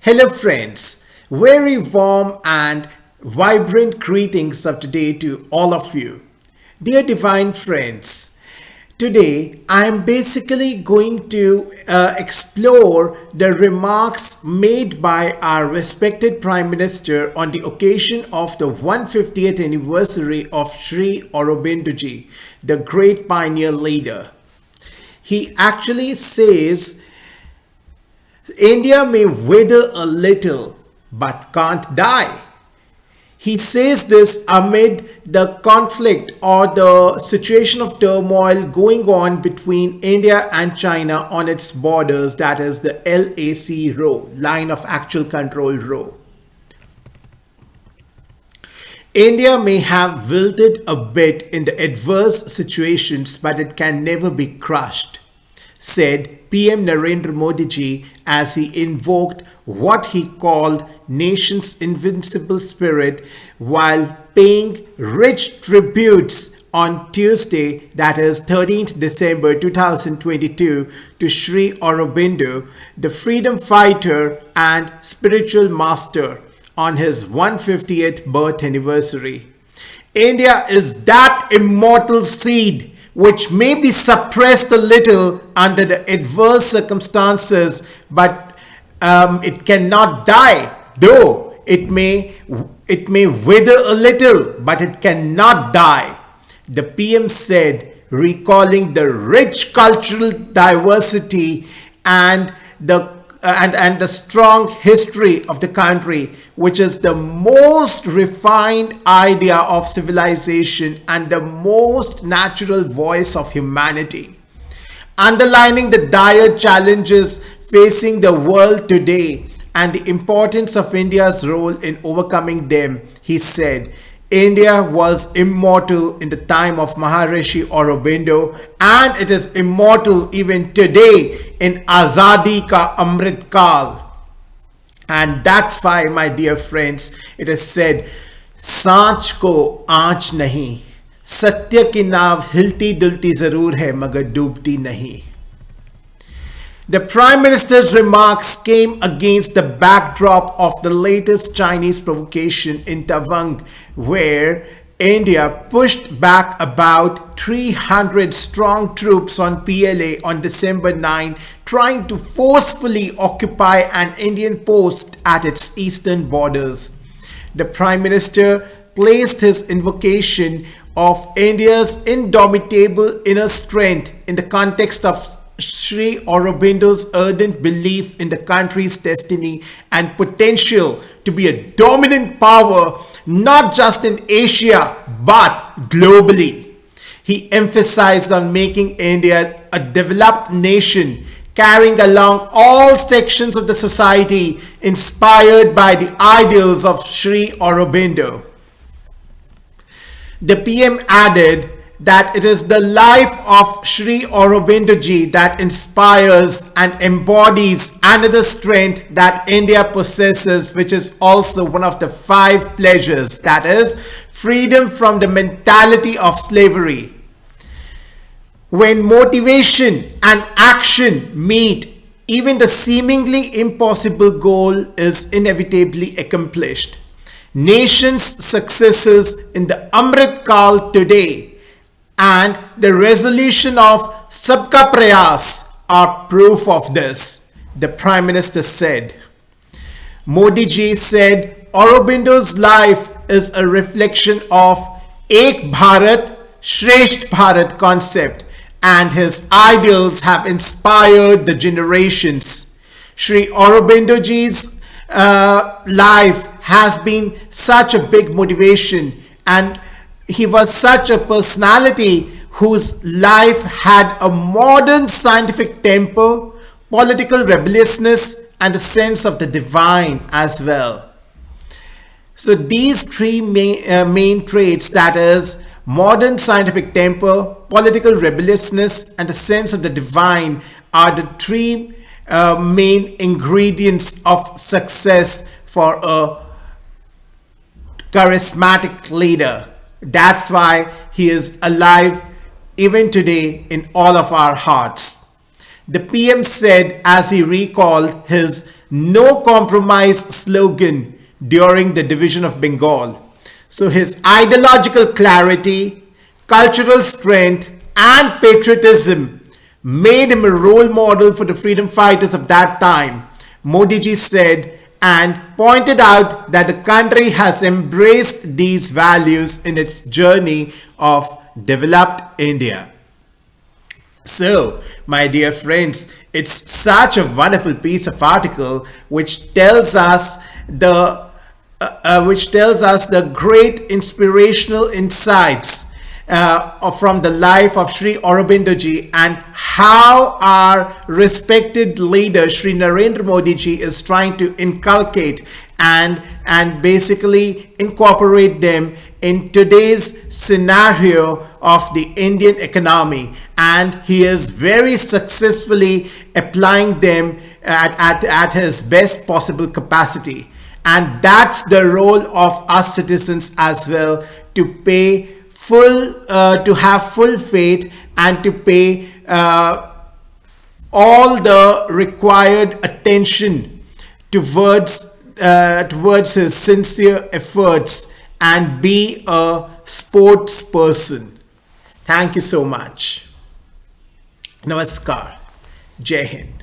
Hello, friends. Very warm and vibrant greetings of today to all of you. Dear divine friends, today I am basically going to explore the remarks made by our respected Prime Minister on the occasion of the 150th anniversary of Shree Aurobindo ji, the great pioneer leader. He actually says India may wither a little but can't die. He says this amid the conflict or the situation of turmoil going on between India and China on its borders, that is the LAC row, line of actual control row. India may have wilted a bit in the adverse situations, but it can never be crushed, said PM Narendra Modi ji as he invoked what he called nation's invincible spirit while paying rich tributes on Tuesday, that is 13th December 2022, to Shree Aurobindo, the freedom fighter and spiritual master, on his 150th birth anniversary. India is that immortal seed which may be suppressed a little under the adverse circumstances, but it cannot die, though it may wither a little, but it cannot die, the PM said, recalling the rich cultural diversity and the strong history of the country, which is the most refined idea of civilization and the most natural voice of humanity. Underlining the dire challenges facing the world today and the importance of India's role in overcoming them, he said, India was immortal in the time of Maharishi Aurobindo, and it is immortal even today in Azadi Ka Amrit Kal. And that's why, my dear friends, it is said, Saanch ko aanch nahi, Satya ki naav hilti dulti zarur hai, magar doobti nahi. The Prime Minister's remarks came against the backdrop of the latest Chinese provocation in Tawang, where India pushed back about 300 strong troops on PLA on December 9, trying to forcefully occupy an Indian post at its eastern borders. The Prime Minister placed his invocation of India's indomitable inner strength in the context of Shree Aurobindo's ardent belief in the country's destiny and potential to be a dominant power not just in Asia but globally. He emphasized on making India a developed nation carrying along all sections of the society inspired by the ideals of Shree Aurobindo. The PM added that it is the life of Shree Aurobindo ji that inspires and embodies another strength that India possesses, which is also one of the 5 pleasures, that is, freedom from the mentality of slavery. When motivation and action meet, even the seemingly impossible goal is inevitably accomplished. Nations' successes in the Amrit Kal today and the resolution of Sabka Prayas are proof of this, the Prime Minister said. Modi ji said Aurobindo's life is a reflection of Ek Bharat, Shresht Bharat concept, and his ideals have inspired the generations. Shree Aurobindo ji's life has been such a big motivation, and he was such a personality whose life had a modern scientific temper, political rebelliousness, and a sense of the divine as well. So these 3 main traits, that is, modern scientific temper, political rebelliousness, and a sense of the divine, are the 3 main ingredients of success for a charismatic leader. That's why he is alive even today in all of our hearts. The PM said as he recalled his no compromise slogan during the division of Bengal. So his ideological clarity, cultural strength, and patriotism made him a role model for the freedom fighters of that time, Modi ji said, and pointed out that the country has embraced these values in its journey of developed India. So, my dear friends, it's such a wonderful piece of article which tells us the great inspirational insights from the life of Shree Aurobindo ji, and how our respected leader Shri Narendra Modi ji is trying to inculcate and basically incorporate them in today's scenario of the Indian economy, and he is very successfully applying them at his best possible capacity. And that's the role of us citizens as well, to pay to have full faith and to pay all the required attention towards his sincere efforts and be a sports person. Thank you so much. Namaskar. Jai Hind.